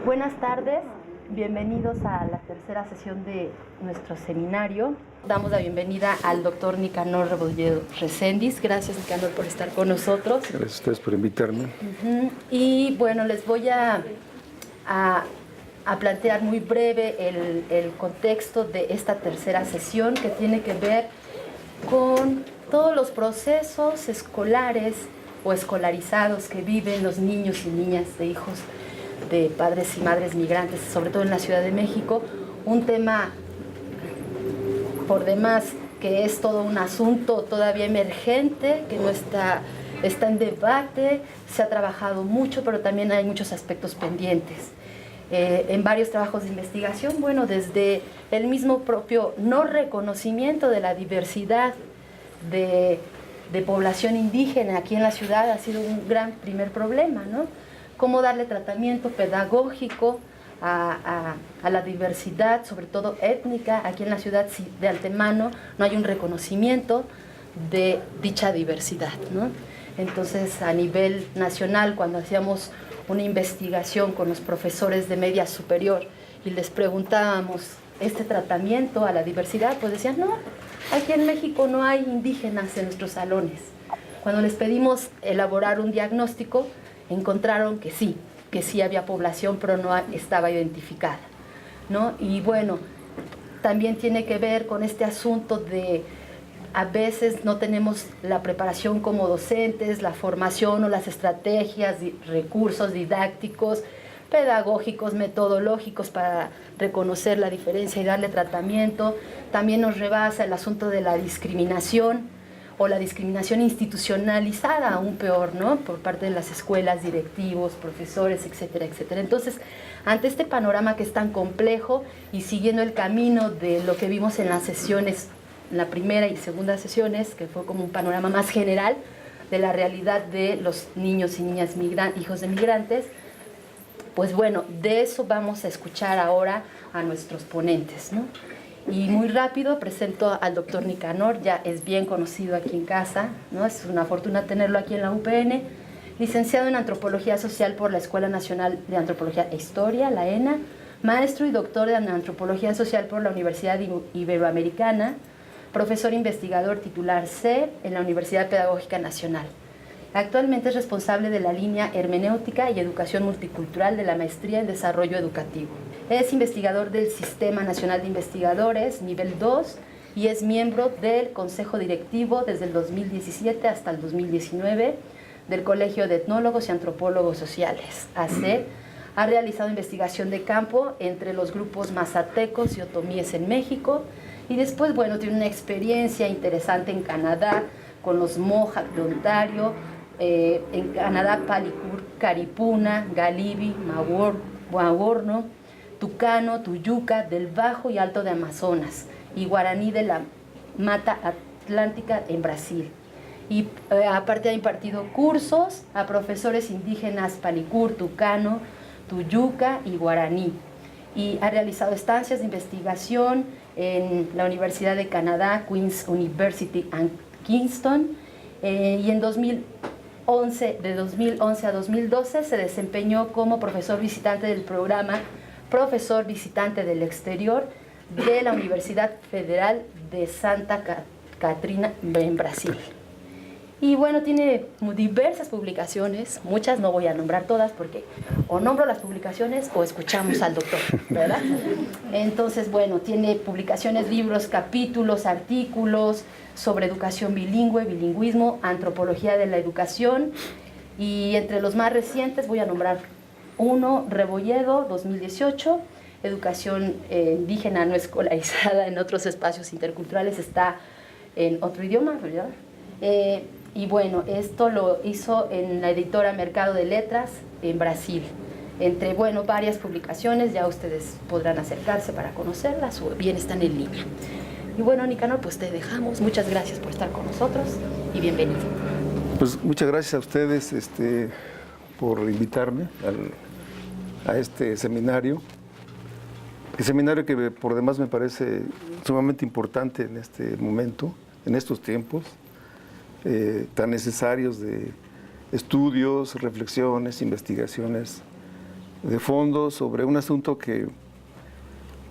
Buenas tardes, bienvenidos a la tercera sesión de nuestro seminario. Damos la bienvenida al doctor Nicanor Rebolledo Reséndiz. Gracias, Nicanor, por estar con nosotros. Gracias a ustedes por invitarme. Y bueno, les voy a plantear muy breve el contexto de esta tercera sesión, que tiene que ver con todos los procesos escolares o escolarizados que viven los niños y niñas de hijos de padres y madres migrantes, sobre todo en la Ciudad de México. Un tema por demás que es todo un asunto todavía emergente, que no está en debate, se ha trabajado mucho, pero también hay muchos aspectos pendientes. En varios trabajos de investigación, bueno, desde el mismo propio no reconocimiento de la diversidad de población indígena aquí en la ciudad ha sido un gran primer problema, ¿no? Cómo darle tratamiento pedagógico a la diversidad, sobre todo étnica, aquí en la ciudad, si de antemano no hay un reconocimiento de dicha diversidad, ¿no? Entonces, a nivel nacional, cuando hacíamos una investigación con los profesores de media superior y les preguntábamos este tratamiento a la diversidad, pues decían, no, aquí en México no hay indígenas en nuestros salones. Cuando les pedimos elaborar un diagnóstico, encontraron que sí había población, pero no estaba identificada, ¿no? Y bueno, también tiene que ver con este asunto de a veces no tenemos la preparación como docentes, la formación o las estrategias, recursos didácticos, pedagógicos, metodológicos para reconocer la diferencia y darle tratamiento. También nos rebasa el asunto de la discriminación o la discriminación institucionalizada, aún peor, ¿no? Por parte de las escuelas, directivos, profesores, etcétera, etcétera. Entonces, ante este panorama que es tan complejo y siguiendo el camino de lo que vimos en las sesiones, en la primera y segunda sesiones, que fue como un panorama más general de la realidad de los niños y niñas hijos de migrantes, pues bueno, de eso vamos a escuchar ahora a nuestros ponentes, ¿no? Y muy rápido presento al doctor Nicanor, ya es bien conocido aquí en casa, ¿no? Es una fortuna tenerlo aquí en la UPN, licenciado en Antropología Social por la Escuela Nacional de Antropología e Historia, la ENA, maestro y doctor en Antropología Social por la Universidad Iberoamericana, profesor investigador titular C en la Universidad Pedagógica Nacional. Actualmente es responsable de la línea Hermenéutica y Educación Multicultural de la Maestría en Desarrollo Educativo. Es investigador del Sistema Nacional de Investigadores, nivel 2, y es miembro del Consejo Directivo desde el 2017 hasta el 2019 del Colegio de Etnólogos y Antropólogos Sociales, AC. Ha realizado investigación de campo entre los grupos mazatecos y otomíes en México, y después, bueno, tiene una experiencia interesante en Canadá con los Mohawk de Ontario, en Canadá, Palicur, Caripuna, Galibi, Maworno, Tucano, Tuyuca, del Bajo y Alto de Amazonas, y Guaraní de la Mata Atlántica en Brasil. Y aparte ha impartido cursos a profesores indígenas Palicur, Tucano, Tuyuca y Guaraní. Y ha realizado estancias de investigación en la Universidad de Canadá, Queen's University and Kingston, y en 2011 a 2012 se desempeñó como profesor visitante del programa Profesor Visitante del Exterior de la Universidad Federal de Santa Catarina en Brasil. Y bueno, tiene diversas publicaciones, muchas no voy a nombrar todas porque o nombro las publicaciones o escuchamos al doctor, ¿verdad? Entonces, bueno, tiene publicaciones, libros, capítulos, artículos sobre educación bilingüe, bilingüismo, antropología de la educación, y entre los más recientes voy a nombrar uno, Rebolledo, 2018, educación indígena no escolarizada en otros espacios interculturales, está en otro idioma, ¿verdad? Y bueno, esto lo hizo en la editora Mercado de Letras en Brasil. Entre, bueno, varias publicaciones, ya ustedes podrán acercarse para conocerlas o bien están en línea. Y bueno, Nicanor, pues te dejamos. Muchas gracias por estar con nosotros y bienvenido. Pues muchas gracias a ustedes por invitarme a este seminario. El seminario que por demás me parece sumamente importante en este momento, en estos tiempos tan necesarios de estudios, reflexiones, investigaciones de fondo sobre un asunto que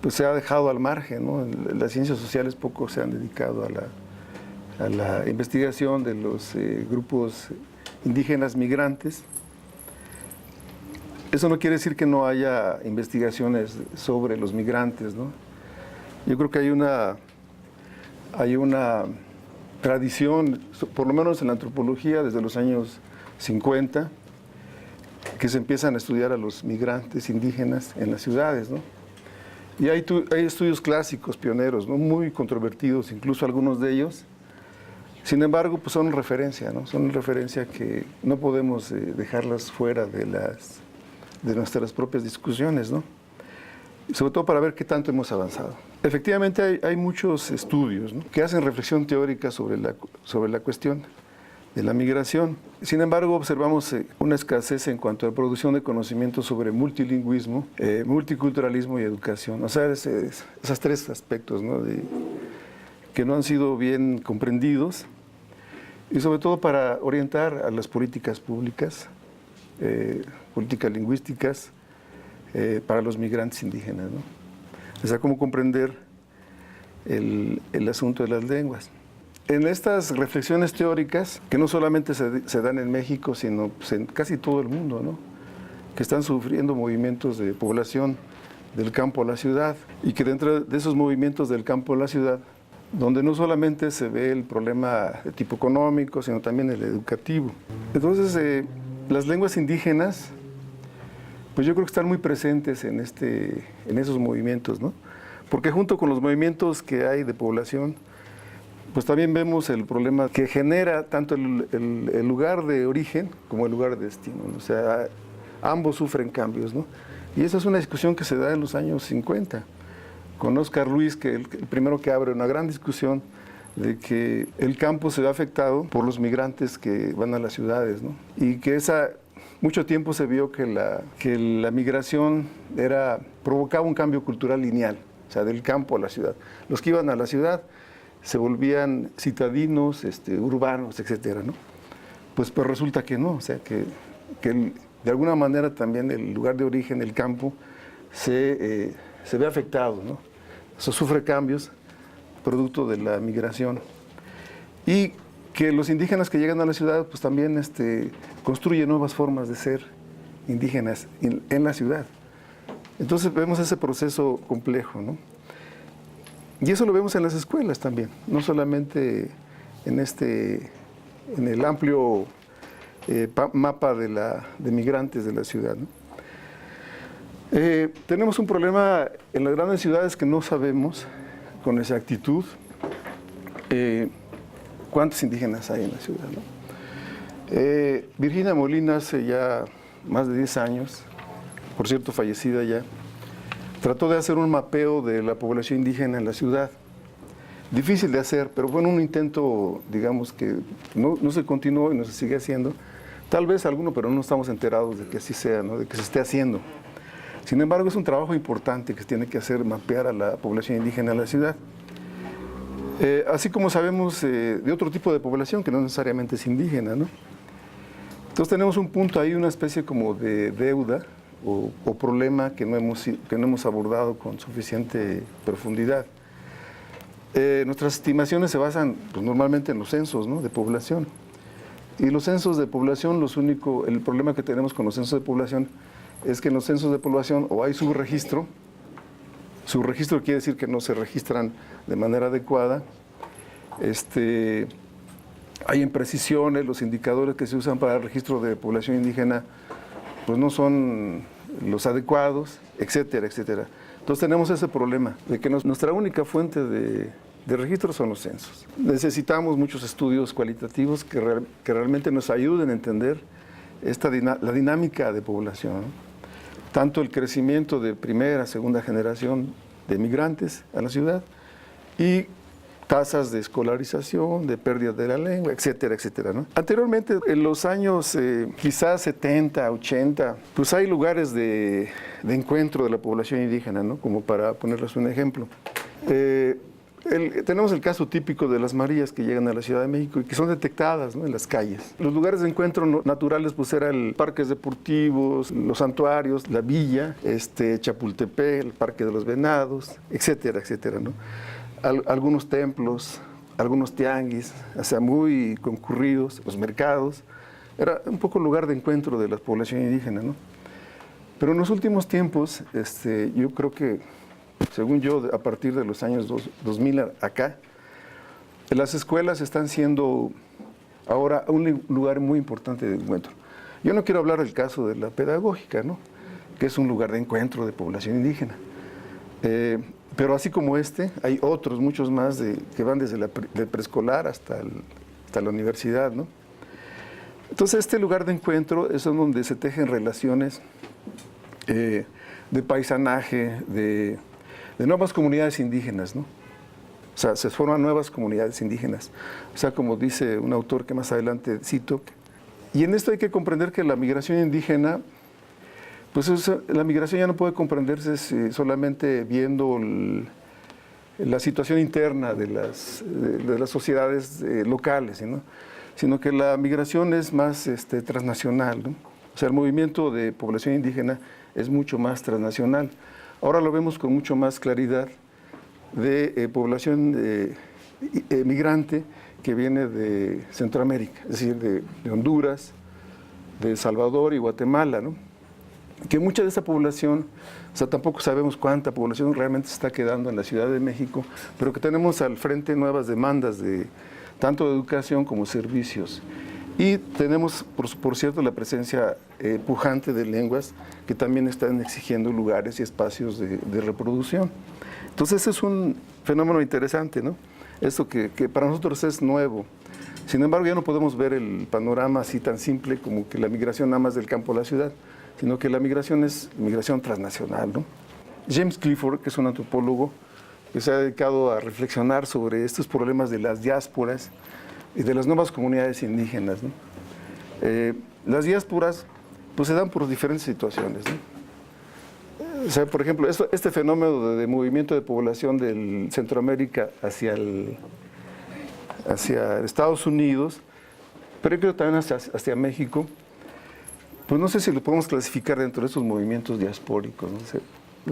pues, se ha dejado al margen, ¿no? Las ciencias sociales poco se han dedicado a la investigación de los grupos indígenas migrantes. Eso no quiere decir que no haya investigaciones sobre los migrantes, ¿no? Yo creo que hay una tradición, por lo menos en la antropología, desde los años 50, que se empiezan a estudiar a los migrantes indígenas en las ciudades, ¿no? Y hay estudios clásicos, pioneros, ¿no? Muy controvertidos, incluso algunos de ellos. Sin embargo, pues son referencia, ¿no? Son referencia que no podemos dejarlas fuera de nuestras propias discusiones, ¿no? Sobre todo para ver qué tanto hemos avanzado. Efectivamente hay muchos estudios, ¿no?, que hacen reflexión teórica sobre la cuestión de la migración. Sin embargo, observamos una escasez en cuanto a la producción de conocimiento sobre multilingüismo, multiculturalismo y educación. O sea, esos tres aspectos, ¿no?, que no han sido bien comprendidos, y sobre todo para orientar a las políticas públicas, políticas lingüísticas, para los migrantes indígenas, ¿no? O sea, cómo comprender el asunto de las lenguas. En estas reflexiones teóricas, que no solamente se dan en México, sino pues, en casi todo el mundo, ¿no?, que están sufriendo movimientos de población del campo a la ciudad, y que dentro de esos movimientos del campo a la ciudad, donde no solamente se ve el problema de tipo económico, sino también el educativo. Entonces, las lenguas indígenas, pues yo creo que están muy presentes en esos movimientos, ¿no? Porque junto con los movimientos que hay de población, pues también vemos el problema que genera tanto el lugar de origen como el lugar de destino, ¿no? O sea, ambos sufren cambios, ¿no? Y esa es una discusión que se da en los años 50, con Óscar Ruiz, que el primero que abre una gran discusión de que el campo se ve afectado por los migrantes que van a las ciudades, ¿no? Y que mucho tiempo se vio que la migración provocaba un cambio cultural lineal, o sea, del campo a la ciudad. Los que iban a la ciudad se volvían citadinos, urbanos, etcétera, ¿no? Pues resulta que no, o sea, que de alguna manera también el lugar de origen, el campo, se ve afectado, ¿no? Eso sufre cambios producto de la migración. Y que los indígenas que llegan a la ciudad, pues también construyen nuevas formas de ser indígenas en la ciudad. Entonces vemos ese proceso complejo, ¿no? Y eso lo vemos en las escuelas también, no solamente en el amplio mapa de migrantes de la ciudad, ¿no? Tenemos un problema en las grandes ciudades que no sabemos con exactitud cuántos indígenas hay en la ciudad, ¿no? Virginia Molina hace ya más de 10 años, por cierto fallecida ya, trató de hacer un mapeo de la población indígena en la ciudad. Difícil de hacer, pero fue un intento, digamos, que no se continuó y no se sigue haciendo. Tal vez alguno, pero no estamos enterados de que así sea, ¿no?, de que se esté haciendo. Sin embargo, es un trabajo importante que se tiene que hacer, mapear a la población indígena en la ciudad. Así como sabemos de otro tipo de población que no necesariamente es indígena, ¿no? Entonces tenemos un punto ahí, una especie como de deuda o problema que no hemos abordado con suficiente profundidad. Nuestras estimaciones se basan pues, normalmente en los censos, ¿no?, de población. Y los censos de población, el problema que tenemos con los censos de población es que en los censos de población o hay subregistro quiere decir que no se registran de manera adecuada, hay imprecisiones, los indicadores que se usan para el registro de población indígena pues no son los adecuados, etcétera, etcétera. Entonces tenemos ese problema de que nuestra única fuente de registro son los censos. Necesitamos muchos estudios cualitativos que realmente nos ayuden a entender la dinámica de población, ¿no? Tanto el crecimiento de primera, segunda generación de migrantes a la ciudad y tasas de escolarización, de pérdida de la lengua, etcétera, etcétera, ¿no? Anteriormente, en los años quizás 70, 80, pues hay lugares de encuentro de la población indígena, ¿no?, como para ponerles un ejemplo. Tenemos el caso típico de las Marías que llegan a la Ciudad de México y que son detectadas, ¿no?, en las calles. Los lugares de encuentro naturales pues eran parques deportivos, los santuarios, la villa, Chapultepec, el Parque de los Venados, etcétera, etcétera, ¿no? Algunos templos, algunos tianguis, o sea, muy concurridos, los mercados. Era un poco el lugar de encuentro de la población indígena, ¿no? Pero en los últimos tiempos, yo creo que, según yo, a partir de los años 2000 acá, las escuelas están siendo ahora un lugar muy importante de encuentro. Yo no quiero hablar del caso de la pedagógica, ¿no?, que es un lugar de encuentro de población indígena. Pero así como hay otros, muchos más, que van desde el preescolar hasta la universidad, ¿no? Entonces, este lugar de encuentro es donde se tejen relaciones de paisanaje, de nuevas comunidades indígenas, ¿no? O sea, se forman nuevas comunidades indígenas. O sea, como dice un autor que más adelante cito, y en esto hay que comprender que la migración indígena, pues la migración ya no puede comprenderse solamente viendo la situación interna de las sociedades locales, ¿no?, sino que la migración es más transnacional, ¿no? O sea, el movimiento de población indígena es mucho más transnacional. Ahora lo vemos con mucho más claridad de población migrante que viene de Centroamérica, es decir, de Honduras, de El Salvador y Guatemala, ¿no? Que mucha de esa población, o sea, tampoco sabemos cuánta población realmente se está quedando en la Ciudad de México, pero que tenemos al frente nuevas demandas tanto de educación como servicios. Y tenemos, por cierto, la presencia pujante de lenguas que también están exigiendo lugares y espacios de reproducción. Entonces, ese es un fenómeno interesante, ¿no? Esto que para nosotros es nuevo. Sin embargo, ya no podemos ver el panorama así tan simple como que la migración nada más del campo a la ciudad, sino que la migración es migración transnacional, ¿no? James Clifford, que es un antropólogo que se ha dedicado a reflexionar sobre estos problemas de las diásporas y de las nuevas comunidades indígenas, ¿no? Las diásporas pues, se dan por diferentes situaciones, ¿no? O sea, por ejemplo, este fenómeno de movimiento de población del Centroamérica hacia Estados Unidos, pero creo también hacia México, pues no sé si lo podemos clasificar dentro de estos movimientos diaspóricos, ¿no?,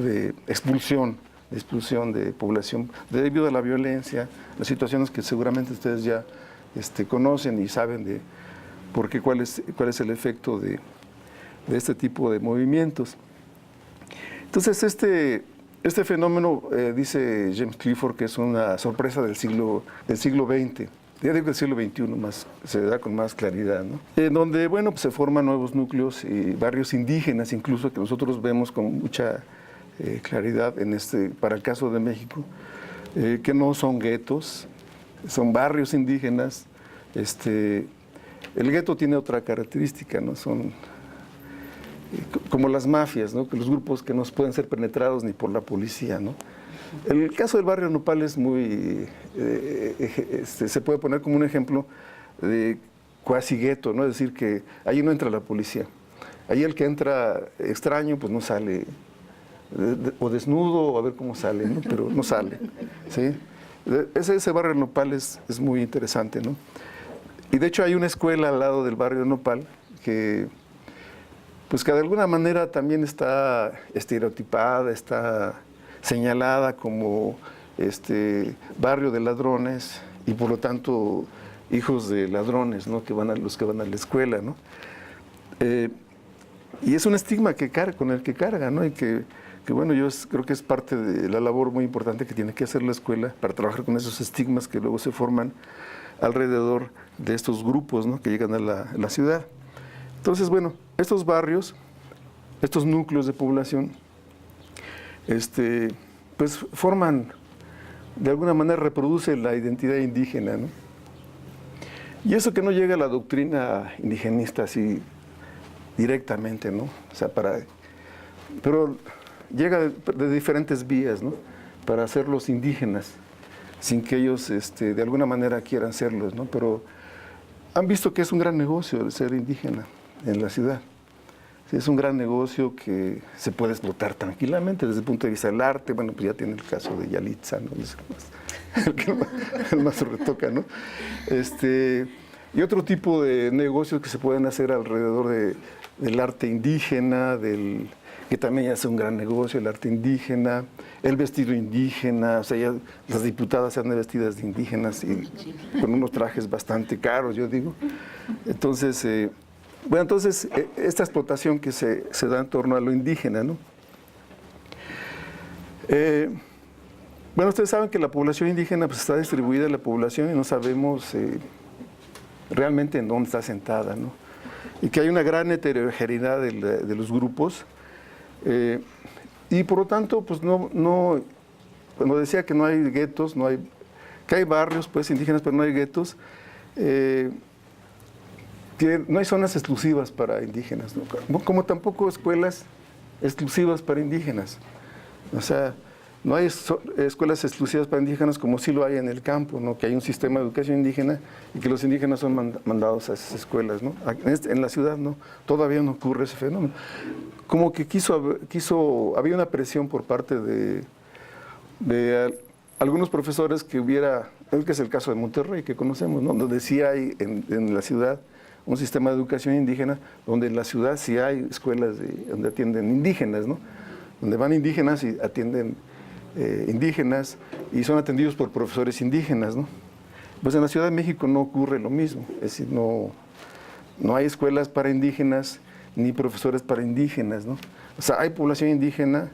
de expulsión de población debido a la violencia, las situaciones que seguramente ustedes ya conocen y saben de cuál es el efecto de este tipo de movimientos. Entonces, este fenómeno, dice James Clifford, que es una sorpresa del siglo XX, ya digo del siglo XXI, se da con más claridad, ¿no? En donde, bueno, pues se forman nuevos núcleos y barrios indígenas, incluso que nosotros vemos con mucha claridad para el caso de México, que no son guetos, son barrios indígenas. El gueto tiene otra característica, ¿no? Son como las mafias, ¿no?, que los grupos que no pueden ser penetrados ni por la policía, ¿no? El caso del barrio Nopal es muy, se puede poner como un ejemplo de cuasi gueto, ¿no? Es decir, que allí no entra la policía. Allí el que entra extraño, pues no sale, o desnudo, o a ver cómo sale, ¿no? Pero no sale, ¿sí? Ese barrio Nopal es muy interesante, ¿no? Y de hecho hay una escuela al lado del barrio Nopal que de alguna manera también está estereotipada, está señalada como barrio de ladrones y por lo tanto hijos de ladrones, ¿no?, los que van a la escuela, ¿no? Y es un estigma con el que carga, ¿no? Y que bueno, yo creo que es parte de la labor muy importante que tiene que hacer la escuela para trabajar con esos estigmas que luego se forman alrededor de estos grupos, ¿no?, que llegan a la ciudad. Entonces, bueno, estos barrios, estos núcleos de población, pues forman, de alguna manera reproduce la identidad indígena, ¿no? Y eso que no llega a la doctrina indigenista así directamente, ¿no? O sea, pero llega de diferentes vías, ¿no?, para hacerlos indígenas, sin que ellos de alguna manera quieran serlos, ¿no? Pero han visto que es un gran negocio el ser indígena en la ciudad. Sí, es un gran negocio que se puede explotar tranquilamente desde el punto de vista del arte. Bueno, pues ya tiene el caso de Yalitza, ¿no? Es el más se retoca, ¿no? Y otro tipo de negocios que se pueden hacer alrededor del arte indígena, que también ya es un gran negocio, el arte indígena, el vestido indígena, o sea, ya las diputadas se han vestidas de indígenas y con unos trajes bastante caros, yo digo. Entonces, esta explotación que se da en torno a lo indígena, ¿no? Bueno, ustedes saben que la población indígena pues, está distribuida en la población y no sabemos realmente en dónde está sentada, ¿no? Y que hay una gran heterogeneidad de los grupos. Y por lo tanto, pues cuando decía que no hay guetos, que hay barrios pues indígenas, pero no hay guetos, que no hay zonas exclusivas para indígenas, ¿no? Como tampoco escuelas exclusivas para indígenas. O sea, no hay escuelas exclusivas para indígenas como sí lo hay en el campo, ¿no? Que hay un sistema de educación indígena y que los indígenas son mandados a esas escuelas, ¿no? En la ciudad no, todavía no ocurre ese fenómeno. Como que había una presión por parte de algunos profesores que es el caso de Monterrey, que conocemos, ¿no? Donde sí hay en la ciudad un sistema de educación indígena, donde en la ciudad sí hay escuelas donde atienden indígenas, ¿no? Donde van indígenas y atienden indígenas y son atendidos por profesores indígenas, ¿no? Pues en la Ciudad de México no ocurre lo mismo, es decir, no hay escuelas para indígenas ni profesores para indígenas, ¿no? O sea, hay población indígena,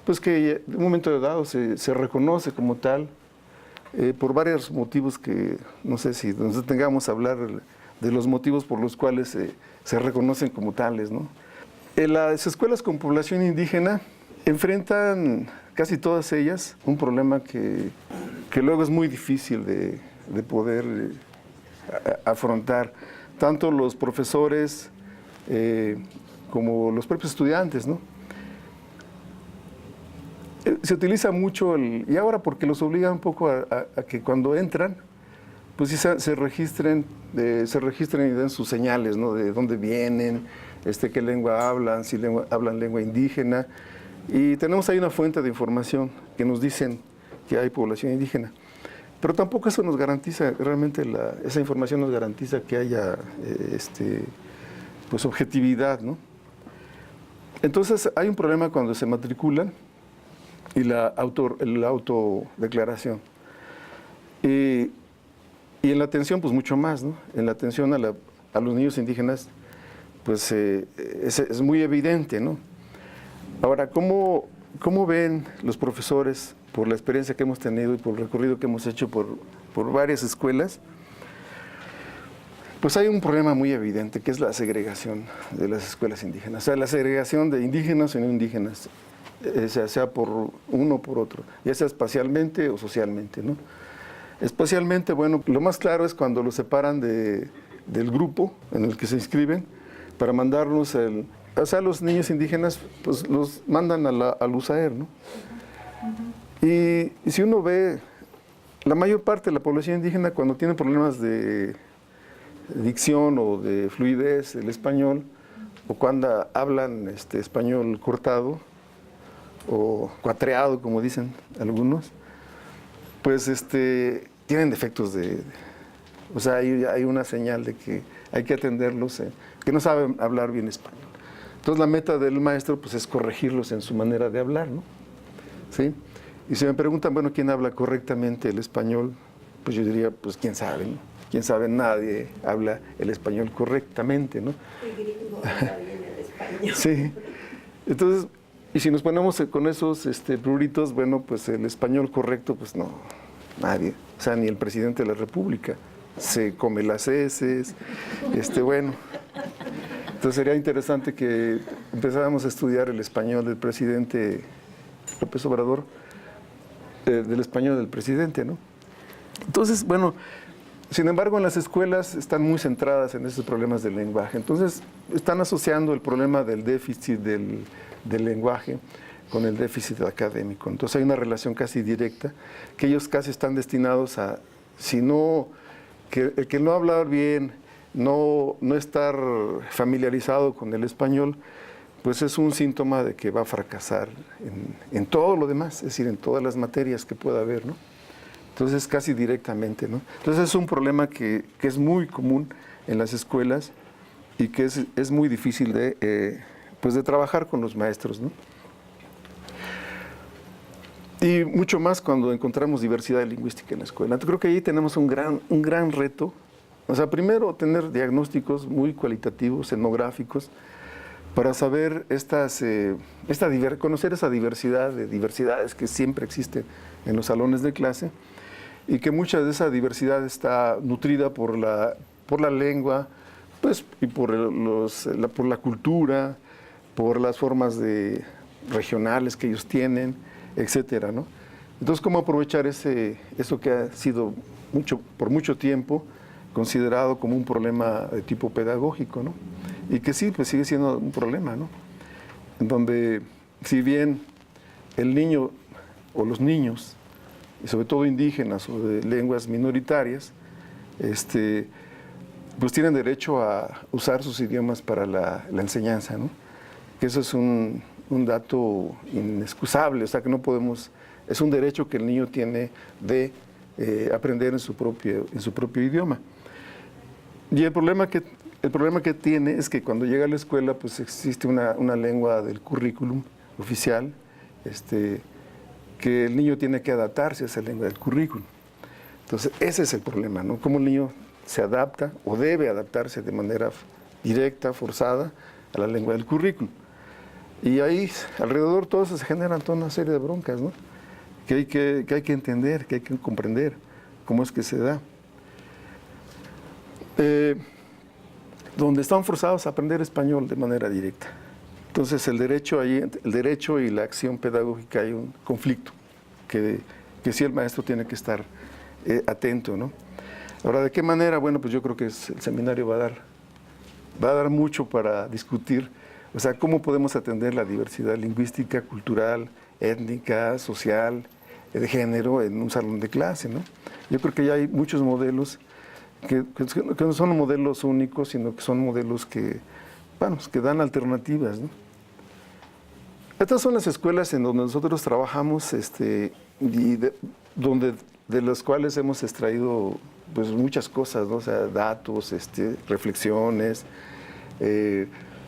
pues que en un momento dado se reconoce como tal, por varios motivos que no sé si nos tengamos a hablar de los motivos por los cuales se reconocen como tales, ¿no? Las escuelas con población indígena enfrentan casi todas ellas un problema que luego es muy difícil de poder afrontar, tanto los profesores como los propios estudiantes, ¿no? Se utiliza mucho y ahora porque los obliga un poco a que cuando entran, pues sí se registren y den sus señales, ¿no? De dónde vienen, qué lengua hablan, si hablan lengua indígena. Y tenemos ahí una fuente de información que nos dicen que hay población indígena. Pero tampoco eso nos garantiza, realmente esa información nos garantiza que haya pues objetividad, ¿no? Entonces hay un problema cuando se matriculan y la autodeclaración. Y en la atención, pues mucho más, ¿no? En la atención a los niños indígenas, pues es muy evidente, ¿no? Ahora, ¿cómo ven los profesores, por la experiencia que hemos tenido y por el recorrido que hemos hecho por varias escuelas? Pues hay un problema muy evidente, que es la segregación de las escuelas indígenas. O sea, la segregación de indígenas y no indígenas, sea por uno o por otro, ya sea espacialmente o socialmente, ¿no? Espacialmente, bueno, lo más claro es cuando los separan del grupo en el que se inscriben para mandarlos o sea, los niños indígenas, pues los mandan al USAER, ¿no? Y si uno ve, la mayor parte de la población indígena cuando tiene problemas de dicción o de fluidez del español, o cuando hablan español cortado o cuatreado, como dicen algunos, pues tienen defectos o sea, hay una señal de que hay que atenderlos, que no saben hablar bien español. Entonces la meta del maestro pues es corregirlos en su manera de hablar, ¿no? ¿Sí? Y si me preguntan, bueno, ¿quién habla correctamente el español? Pues yo diría, pues quién sabe, ¿no? Quién sabe, nadie habla el español correctamente, ¿no? El gringo habla bien el español. Sí. Entonces, y si nos ponemos con esos pluritos, bueno, pues el español correcto, pues no, nadie. O sea, ni el presidente de la República se come las heces, bueno. Entonces sería interesante que empezáramos a estudiar el español del presidente López Obrador, del español del presidente, ¿no? Entonces, bueno, sin embargo, en las escuelas están muy centradas en esos problemas del lenguaje. Entonces, están asociando el problema del déficit del lenguaje con el déficit académico. Entonces, hay una relación casi directa, que ellos casi están destinados a, si no, que el que no habla bien no estar familiarizado con el español, pues es un síntoma de que va a fracasar en todo lo demás, es decir, en todas las materias que pueda haber, ¿no? Entonces, casi directamente, ¿no? Entonces, es un problema que es muy común en las escuelas y que es muy difícil pues de trabajar con los maestros, ¿no? Y mucho más cuando encontramos diversidad lingüística en la escuela. Entonces, creo que ahí tenemos un gran reto. O sea, primero, tener diagnósticos muy cualitativos, etnográficos, para saber conocer esa diversidad de diversidades que siempre existen en los salones de clase y que mucha de esa diversidad está nutrida por la lengua, pues, y por la cultura, por las formas regionales que ellos tienen, etcétera, ¿no? Entonces, ¿cómo aprovechar eso que ha sido por mucho tiempo considerado como un problema de tipo pedagógico, ¿no? Y que sí, pues sigue siendo un problema, ¿no? En donde, si bien el niño o los niños, y sobre todo indígenas o de lenguas minoritarias, pues tienen derecho a usar sus idiomas para la enseñanza, ¿no? Que eso es un dato inexcusable, o sea que no podemos, es un derecho que el niño tiene de aprender en su propio idioma. Y el problema que tiene es que cuando llega a la escuela, pues existe una lengua del currículum oficial, que el niño tiene que adaptarse a esa lengua del currículum. Entonces, ese es el problema, ¿no? Cómo el niño se adapta o debe adaptarse de manera directa, forzada, a la lengua del currículum. Y ahí, alrededor, todo eso se generan toda una serie de broncas, ¿no? Que hay que entender, que hay que comprender cómo es que se da. Donde están forzados a aprender español de manera directa. Entonces, el derecho y la acción pedagógica, hay un conflicto que sí el maestro tiene que estar atento, ¿no? Ahora, ¿de qué manera? Bueno, pues yo creo que el seminario va a dar mucho para discutir, o sea, cómo podemos atender la diversidad lingüística, cultural, étnica, social, de género en un salón de clase, ¿no? Yo creo que ya hay muchos modelos que no son modelos únicos, sino que son modelos que dan alternativas, ¿no? Estas son las escuelas en donde nosotros trabajamos y de las cuales hemos extraído pues, muchas cosas, ¿no? O sea, datos, reflexiones,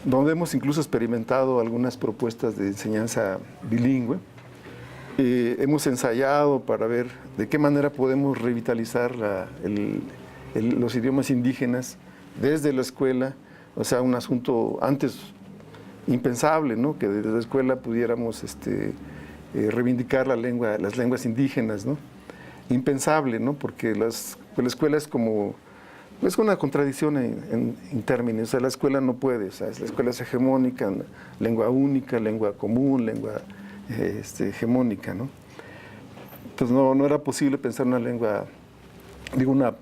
donde hemos incluso experimentado algunas propuestas de enseñanza bilingüe. Hemos ensayado para ver de qué manera podemos revitalizar los idiomas indígenas desde la escuela, o sea, un asunto antes impensable, ¿no? Que desde la escuela pudiéramos reivindicar las lenguas indígenas, ¿no? Impensable, ¿no? Porque la escuela es una contradicción en términos, o sea, la escuela no puede, o sea, la escuela es hegemónica, lengua única, lengua común, lengua hegemónica, ¿no? Entonces no era posible pensar una lengua,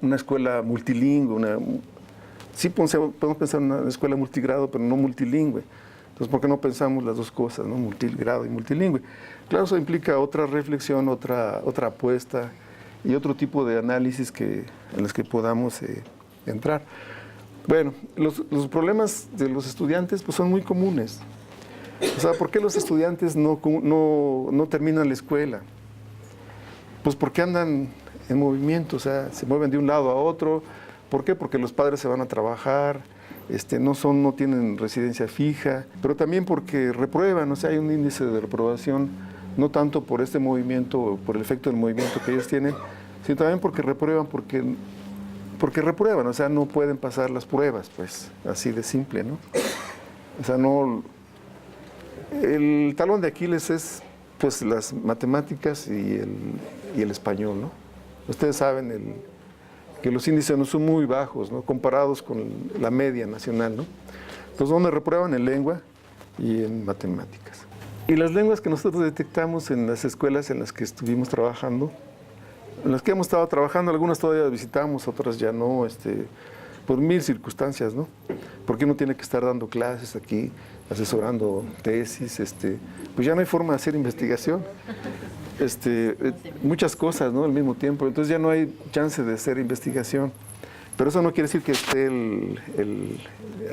una escuela multilingüe, sí podemos pensar en una escuela multigrado, pero no multilingüe. Entonces, ¿por qué no pensamos las dos cosas, ¿no? Multigrado y multilingüe? Claro, eso implica otra reflexión, otra apuesta y otro tipo de análisis en los que podamos entrar. Bueno, los problemas de los estudiantes pues, son muy comunes. O sea, ¿por qué los estudiantes no terminan la escuela? Pues porque andan en movimiento, o sea, se mueven de un lado a otro. ¿Por qué? Porque los padres se van a trabajar, no tienen residencia fija, pero también porque reprueban, o sea, hay un índice de reprobación, no tanto por este movimiento, por el efecto del movimiento que ellos tienen, sino también porque reprueban, porque reprueban, o sea, no pueden pasar las pruebas, pues, así de simple, ¿no? O sea, el talón de Aquiles es, pues, las matemáticas y el español, ¿no? Ustedes saben que los índices no son muy bajos, ¿no? Comparados con la media nacional, ¿no? Entonces, donde reprueban en lengua y en matemáticas. Y las lenguas que nosotros detectamos en las escuelas en las que estuvimos trabajando, en las que hemos estado trabajando, algunas todavía visitamos, otras ya no, por mil circunstancias, ¿no? Porque uno tiene que estar dando clases aquí, asesorando tesis, pues ya no hay forma de hacer investigación. Muchas cosas, ¿no? Al mismo tiempo, entonces ya no hay chance de hacer investigación. Pero eso no quiere decir que esté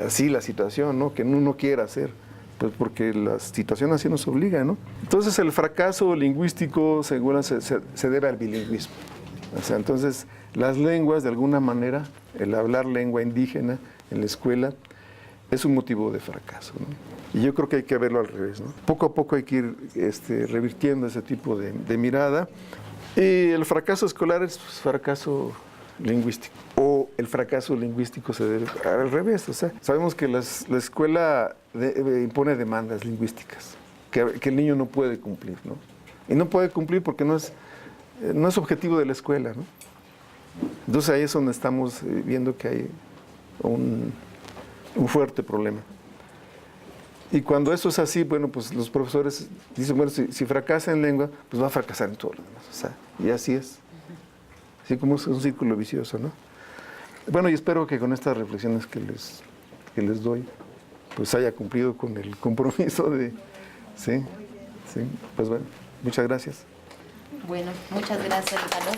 así la situación, ¿no? Que uno no quiera hacer, pues porque la situación así nos obliga, ¿no? Entonces el fracaso lingüístico seguro se debe al bilingüismo. O sea, entonces las lenguas, de alguna manera, el hablar lengua indígena en la escuela es un motivo de fracaso, ¿no? Y yo creo que hay que verlo al revés, ¿no? Poco a poco hay que ir revirtiendo ese tipo de mirada. Y el fracaso escolar es fracaso lingüístico, o el fracaso lingüístico se debe al revés. O sea, sabemos que la escuela impone demandas lingüísticas que el niño no puede cumplir, ¿no? Y no puede cumplir porque no es objetivo de la escuela, ¿no? Entonces ahí es donde estamos viendo que hay un fuerte problema. Y cuando eso es así, bueno, pues los profesores dicen, bueno, si fracasa en lengua, pues va a fracasar en todo lo demás. O sea, y así es. Así como es un círculo vicioso, ¿no? Bueno, y espero que con estas reflexiones que les doy, pues haya cumplido con el compromiso de... Sí, pues bueno, muchas gracias. Bueno, muchas gracias, Gonzalo.